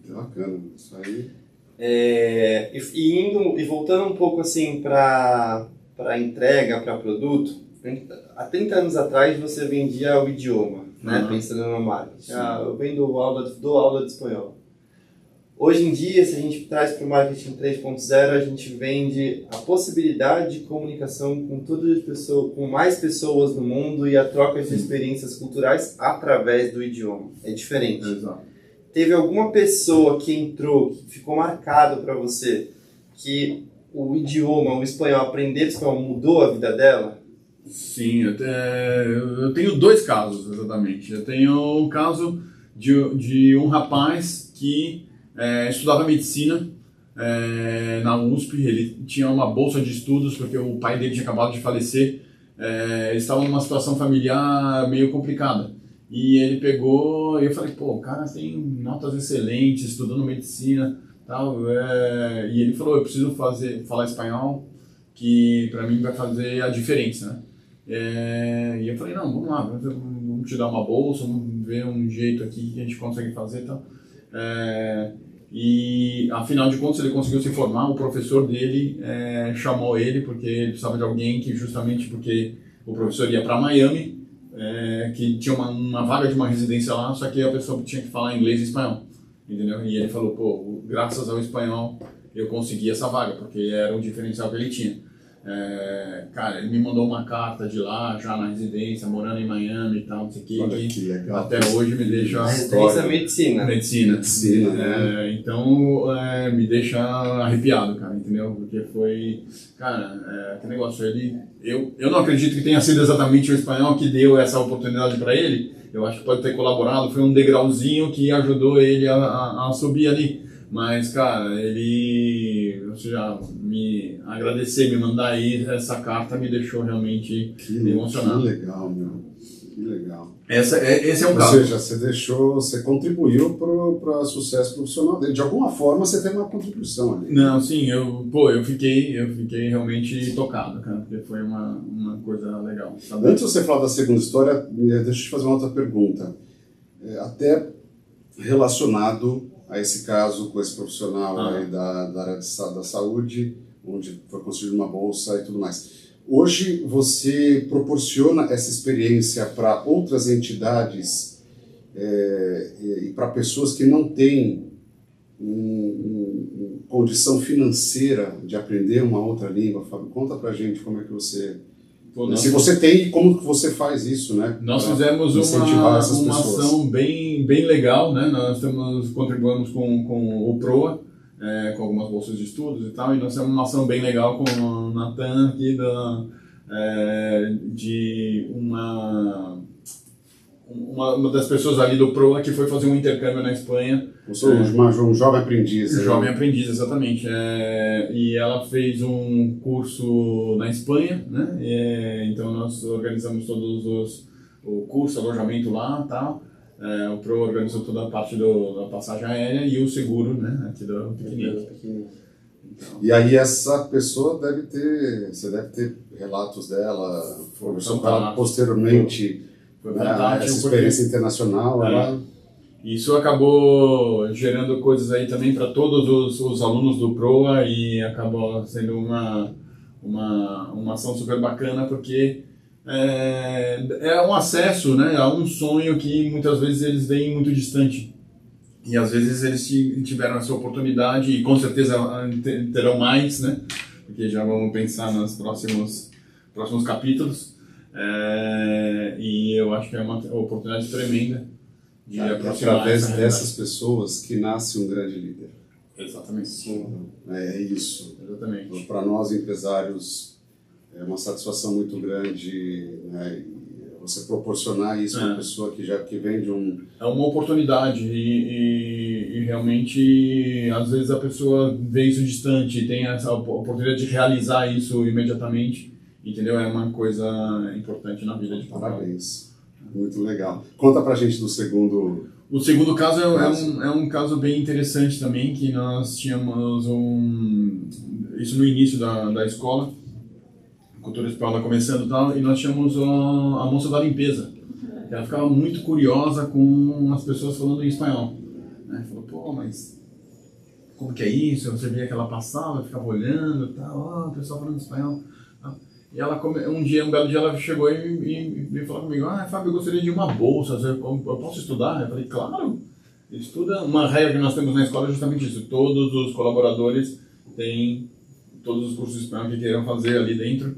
Que bacana, isso aí. E voltando um pouco assim para entrega, para produto, há 30 anos atrás você vendia o idioma, né? Pensando no marketing. Eu dou aula de espanhol. Hoje em dia, se a gente traz para o marketing 3.0, a gente vende a possibilidade de comunicação com todas as pessoas, com mais pessoas no mundo e a troca de experiências culturais através do idioma. É diferente. Exato. Teve alguma pessoa que entrou, que ficou marcado para você, que o idioma, o espanhol, aprender espanhol mudou a vida dela? Sim, eu tenho 2 casos, exatamente. Eu tenho um caso de um rapaz que estudava medicina na USP. Ele tinha uma bolsa de estudos porque o pai dele tinha acabado de falecer. Eles estavam numa situação familiar meio complicada. E ele pegou, e eu falei, pô, o cara tem notas excelentes, estudando medicina, tal, e ele falou, eu preciso falar espanhol, que para mim vai fazer a diferença, né? E eu falei, não, vamos lá, vamos te dar uma bolsa, vamos ver um jeito aqui que a gente consegue fazer e tal. E afinal de contas ele conseguiu se formar, o professor dele chamou ele porque ele precisava de alguém que, justamente porque o professor ia para Miami, que tinha uma vaga de uma residência lá, só que a pessoa tinha que falar inglês e espanhol, entendeu? E ele falou, pô, graças ao espanhol eu consegui essa vaga, porque era um diferencial que ele tinha. Cara, ele me mandou uma carta de lá, já na residência, morando em Miami e tal, não sei o que legal. Até hoje me deixa... Residência Medicina. Medicina. Né? Então, me deixa arrepiado, cara, entendeu? Porque foi... Cara, que negócio, eu não acredito que tenha sido exatamente o espanhol que deu essa oportunidade para ele. Eu acho que pode ter colaborado, foi um degrauzinho que ajudou ele a subir ali. Mas, cara, ou seja, me agradecer, me mandar aí essa carta me deixou realmente emocionado. Que legal, meu. Que legal. Esse é um caso. Ou seja, você contribuiu para o sucesso profissional dele. De alguma forma você tem uma contribuição ali. Não, sim, eu fiquei realmente tocado, cara, porque foi uma coisa legal. Sabe? Antes de você falar da segunda história, deixa eu te fazer uma outra pergunta. Até relacionado a esse caso com esse profissional aí da área da saúde, onde foi construída uma bolsa e tudo mais. Hoje você proporciona essa experiência para outras entidades e para pessoas que não têm condição financeira de aprender uma outra língua. Fábio, conta pra gente como é que você... Se você tem, como que você faz isso, né? Nós fizemos uma ação bem legal, né? Nós contribuímos com o PROA, com algumas bolsas de estudos e tal, e nós temos uma ação bem legal com o Natan aqui de uma das pessoas ali do PROA que foi fazer um intercâmbio na Espanha. Um jovem aprendiz. Jovem aprendiz, exatamente. E ela fez um curso na Espanha, né? Então nós organizamos o curso, alojamento lá e tal. O PROA organizou toda a parte da passagem aérea e o seguro, né? Aqui do piquenique. Então. E aí essa pessoa você deve ter relatos dela, posteriormente... Foi fantástico, essa experiência internacional, isso acabou gerando coisas aí também para todos os alunos do PROA e acabou sendo uma ação super bacana porque é um acesso, né, a um sonho que muitas vezes eles veem muito distante e às vezes eles tiveram essa oportunidade e com certeza terão mais, né, porque já vamos pensar nos próximos capítulos. E eu acho que é uma oportunidade tremenda de aproximar através essa dessas pessoas que nasce um grande líder. Exatamente. Sim. É isso. Exatamente. Para nós empresários é uma satisfação muito grande, né? E você proporcionar isso para uma pessoa que vem de um... É uma oportunidade e realmente às vezes a pessoa vê isso distante e tem essa oportunidade de realizar isso imediatamente, entendeu? É uma coisa importante na vida de cada um. Parabéns. Muito legal. Conta pra gente do segundo... O segundo caso é um caso bem interessante também, que nós tínhamos isso no início da escola, cultura espanhola começando e tal, e nós tínhamos a moça da limpeza. Ela ficava muito curiosa com as pessoas falando em espanhol. Né? Falou, pô, mas como que é isso? Você via que ela passava, ficava olhando e tal, o pessoal falando espanhol. E ela, um belo dia ela chegou e veio falar comigo, Fábio, eu gostaria de uma bolsa, eu posso estudar? Eu falei, claro, estuda. Uma regra que nós temos na escola é justamente isso, todos os colaboradores têm todos os cursos de espanhol que queiram fazer ali dentro,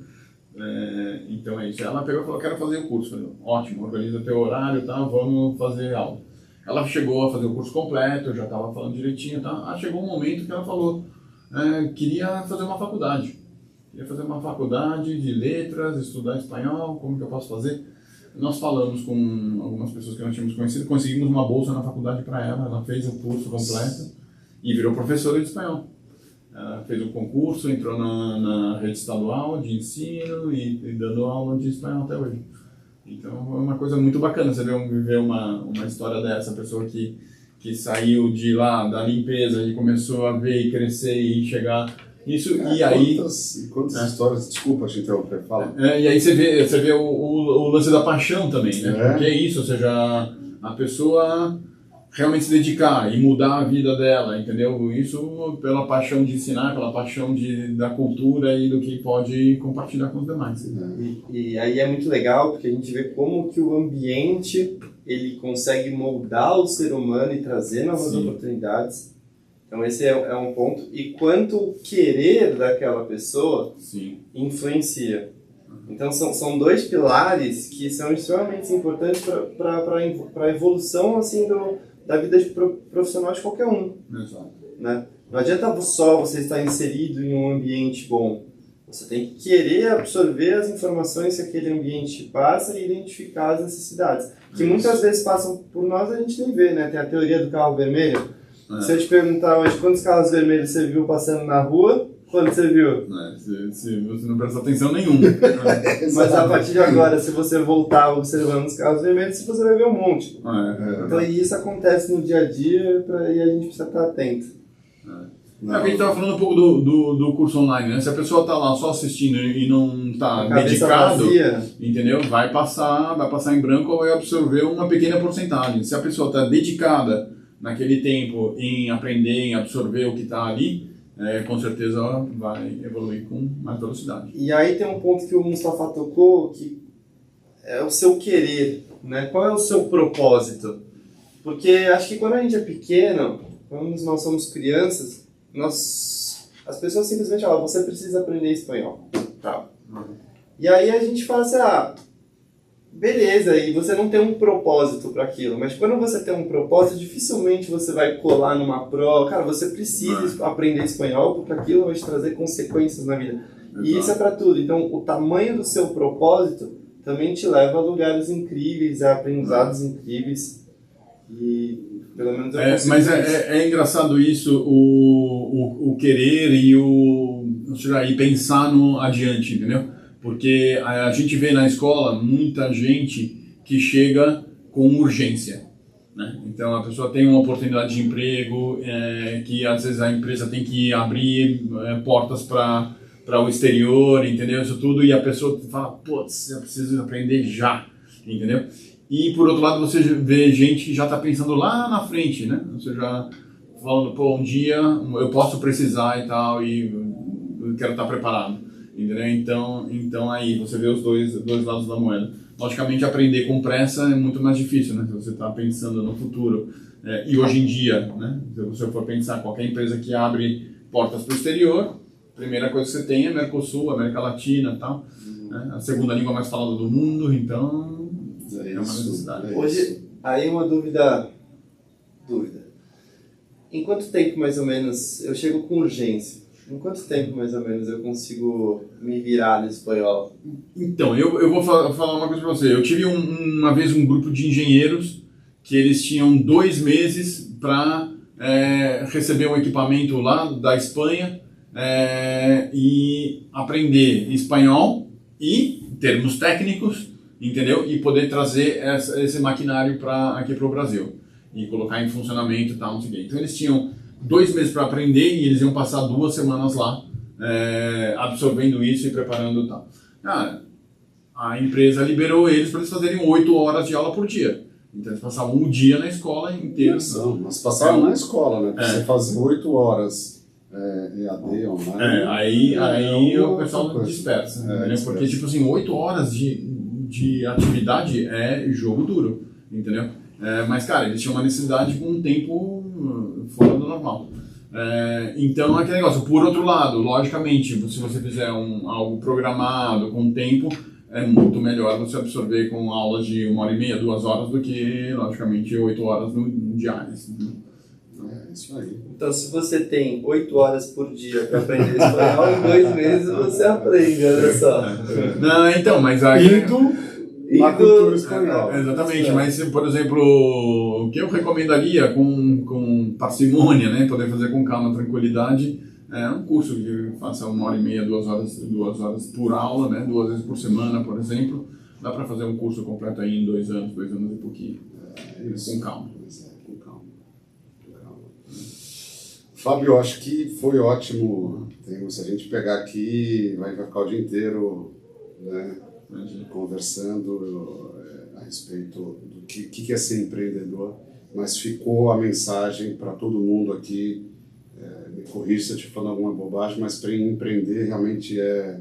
então é isso. Ela pegou e falou, quero fazer o curso. Eu falei, ótimo, organiza teu horário e tal, vamos fazer aula. Ela chegou a fazer o curso completo, eu já estava falando direitinho, tá? Chegou um momento que ela falou, queria fazer uma faculdade. Queria fazer uma faculdade de letras, estudar espanhol, como que eu posso fazer? Nós falamos com algumas pessoas que nós tínhamos conhecido, conseguimos uma bolsa na faculdade para ela fez o curso completo e virou professora de espanhol. Ela fez o concurso, entrou na rede estadual de ensino e dando aula de espanhol até hoje. Então é uma coisa muito bacana você ver uma história dessa, pessoa que saiu de lá, da limpeza e começou a ver e crescer e chegar... Isso, e aí... Quantas histórias, desculpa te interromper, fala. E aí você vê o lance da paixão também, né? Porque é isso, ou seja, a pessoa realmente se dedicar e mudar a vida dela, entendeu? Isso pela paixão de ensinar, pela paixão da cultura e do que pode compartilhar com os demais. E aí é muito legal, porque a gente vê como que o ambiente ele consegue moldar o ser humano e trazer novas oportunidades. Então esse é um ponto. E quanto o querer daquela pessoa influencia. Então são dois pilares que são extremamente importantes para a evolução assim, da vida profissional de qualquer um. Exato. Né? Não adianta só você estar inserido em um ambiente bom. Você tem que querer absorver as informações que aquele ambiente passa e identificar as necessidades. Que muitas vezes passam por nós e a gente nem vê, né? Tem a teoria do carro vermelho. Se eu te perguntar hoje quantos carros vermelhos você viu passando na rua, quantos você viu? Se você não prestar atenção nenhum. Mas a partir de agora, se você voltar observando os carros vermelhos, você vai ver um monte. Então isso acontece no dia a dia e a gente precisa estar atento. A gente estava falando um pouco do curso online, né? Se a pessoa está lá só assistindo e não está dedicado, entendeu? Vai passar em branco ou vai absorver uma pequena porcentagem. Se a pessoa está dedicada naquele tempo em aprender, em absorver o que está ali, com certeza ela vai evoluir com mais velocidade. E aí tem um ponto que o Mustafa tocou, que é o seu querer, né? Qual é o seu propósito? Porque acho que quando a gente é pequeno, quando nós somos crianças, as pessoas simplesmente falam, você precisa aprender espanhol. Tá. E aí a gente fala assim, beleza, e você não tem um propósito para aquilo, mas quando você tem um propósito, dificilmente você vai colar numa prova. Cara, você precisa aprender espanhol porque aquilo vai te trazer consequências na vida. Exato. E isso é para tudo. Então, o tamanho do seu propósito também te leva a lugares incríveis, a aprendizados incríveis. E pelo menos mas é engraçado isso, o querer e pensar no adiante, entendeu? Porque a gente vê na escola muita gente que chega com urgência, né? Então a pessoa tem uma oportunidade de emprego, que às vezes a empresa tem que abrir portas para o exterior, entendeu? Isso tudo, e a pessoa fala, putz, eu preciso aprender já, entendeu? E por outro lado você vê gente que já está pensando lá na frente, né? Você já falando, pô, um dia eu posso precisar e tal, e eu quero estar preparado. Entendeu? Então aí você vê os dois lados da moeda. Logicamente aprender com pressa é muito mais difícil, né? Se você está pensando no futuro. E hoje em dia, né? Se você for pensar, qualquer empresa que abre portas para o exterior, primeira coisa que você tem é Mercosul, América Latina e tal. Né? A segunda língua mais falada do mundo, então é uma necessidade. Hoje, aí uma dúvida. Em quanto tempo, mais ou menos, eu chego com urgência? Em quanto tempo, mais ou menos, eu consigo me virar no espanhol? Então, eu vou falar uma coisa para você. Eu tive uma vez um grupo de engenheiros que eles tinham 2 meses para receber um equipamento lá da Espanha e aprender espanhol e termos técnicos, entendeu? E poder trazer esse maquinário aqui para o Brasil e colocar em funcionamento e tal, não sei o quê. Então eles tinham 2 meses para aprender e eles iam passar 2 semanas lá absorvendo isso e preparando e tal. Cara, a empresa liberou eles para eles fazerem 8 horas de aula por dia. Então eles passavam um dia na escola inteira. Não, mas passavam na escola, né? Pra você fazer 8 horas EAD online. Aí o pessoal dispersa. Né? Porque, tipo assim, 8 horas de atividade é jogo duro, entendeu? Mas, cara, eles tinham uma necessidade com um tempo fora do normal. Então, aquele negócio. Por outro lado, logicamente, se você fizer algo programado com tempo, é muito melhor você absorver com aulas de 1h30, 2 horas, do que, logicamente, 8 horas diárias. Isso aí. Então, se você tem 8 horas por dia para aprender espanhol, em 2 meses você aprende, olha só. Não, então, mas aí... Na cultura espanhola. Exatamente, mas, por exemplo, o que eu recomendaria com parcimônia, né, poder fazer com calma, tranquilidade, é um curso que faça 1h30, 2 horas por aula, né, 2 vezes por semana, por exemplo. Dá para fazer um curso completo aí em 2 anos e pouquinho. Com calma. Com calma. Fábio, acho que foi ótimo. Se a gente pegar aqui, vai ficar o dia inteiro, né, conversando a respeito do que é ser empreendedor, mas ficou a mensagem para todo mundo aqui. Me corrija se eu estiver falando alguma bobagem, mas para empreender realmente é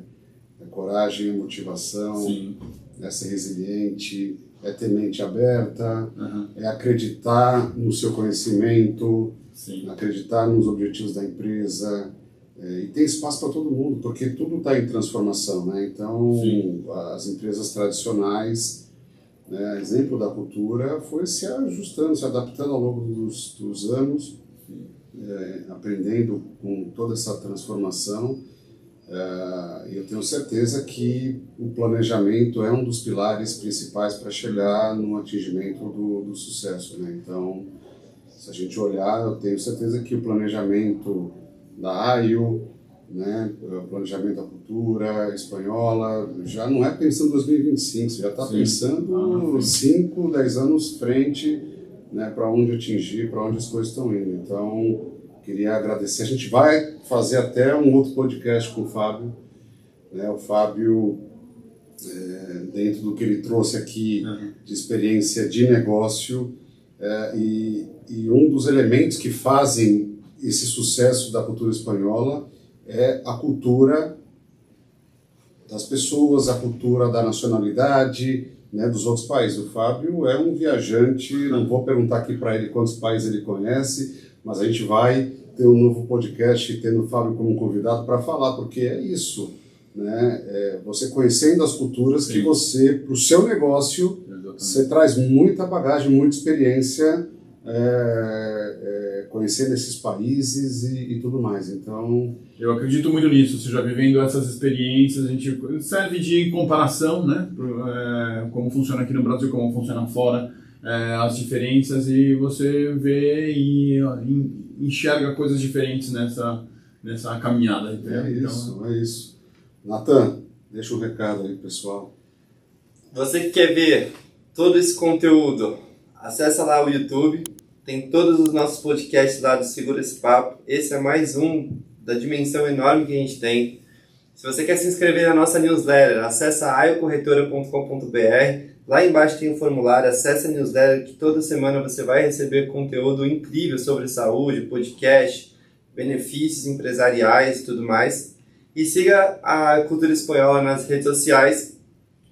coragem, é motivação, é ser resiliente, é ter mente aberta, é acreditar no seu conhecimento, acreditar nos objetivos da empresa. E tem espaço para todo mundo, porque tudo está em transformação, né? Então, as empresas tradicionais, né, exemplo da cultura, foi se ajustando, se adaptando ao longo dos anos, aprendendo com toda essa transformação. E eu tenho certeza que o planejamento é um dos pilares principais para chegar no atingimento do sucesso, né? Então, se a gente olhar, eu tenho certeza que o planejamento da AIO, né, o planejamento da cultura espanhola, já não é pensando em 2025, você já está pensando 5, 10 anos frente, né, para onde atingir, para onde as coisas estão indo. Então, queria agradecer. A gente vai fazer até um outro podcast com o Fábio. Né, o Fábio, dentro do que ele trouxe aqui de experiência de negócio, e um dos elementos que fazem esse sucesso da cultura espanhola é a cultura das pessoas, a cultura da nacionalidade, né, dos outros países. O Fábio é um viajante, não vou perguntar aqui para ele quantos países ele conhece, mas a gente vai ter um novo podcast tendo o Fábio como convidado para falar, porque é isso, né? Você conhecendo as culturas que você, para o seu negócio, você traz muita bagagem, muita experiência, conhecendo esses países e tudo mais. Então, eu acredito muito nisso. Você já vivendo essas experiências, a gente serve de comparação, né? Como funciona aqui no Brasil, como funciona fora, as diferenças, e você vê e enxerga coisas diferentes nessa caminhada. É isso. Natan, deixa um recado aí, pessoal. Você que quer ver todo esse conteúdo, acessa lá o YouTube. Tem todos os nossos podcasts lá do Segura Esse Papo. Esse é mais um da dimensão enorme que a gente tem. Se você quer se inscrever na nossa newsletter, acessa aiocorretora.com.br. Lá embaixo tem um formulário, acessa a newsletter, que toda semana você vai receber conteúdo incrível sobre saúde, podcast, benefícios empresariais e tudo mais. E siga a Cultura Espanhola nas redes sociais.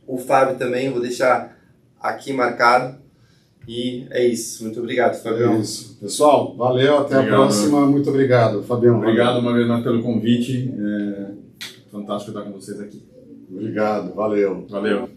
O Fábio também, eu vou deixar aqui marcado. E é isso. Muito obrigado, Fabião. É isso. Pessoal, valeu, até a próxima. Muito obrigado, Fabião. Obrigado uma vez mais pelo convite. Fantástico estar com vocês aqui. Obrigado, valeu. Valeu.